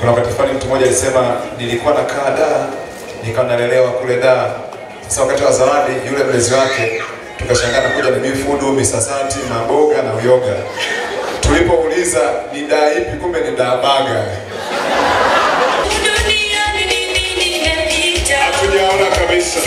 Kuna wakati fulani mtu mmoja alisema nilikuwa nakaa Dar, nikawa nalelewa kule Dar. Sasa wakati wa zawadi yule mlezi wake tukashangana kuja na beef food, misasati, maboga na uyoga. Tulipouliza ni Dar ipi, kumbe ni Dar Baga. Hatujaona kabisa.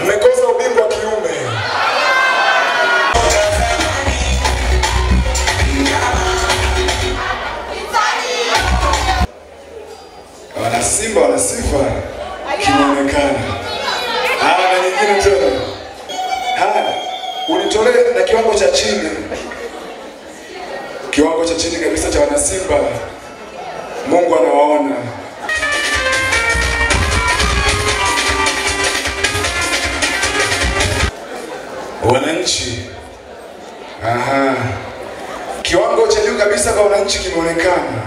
Mmekosa ubingwa kiume. Wana Simba wana sifa kinaonekana. Na nyingine tena. Unitolee na kiwango cha chini. Kiwango cha chini kabisa cha wana Simba. Mungu anawaona. Wananchi. Kiwango cha juu kabisa kwa wananchi kimeonekana.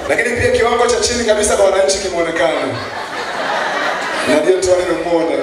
Lakini pia kiwango cha chini kabisa kwa wananchi kimeonekana. Na ndio tu wale mmoja.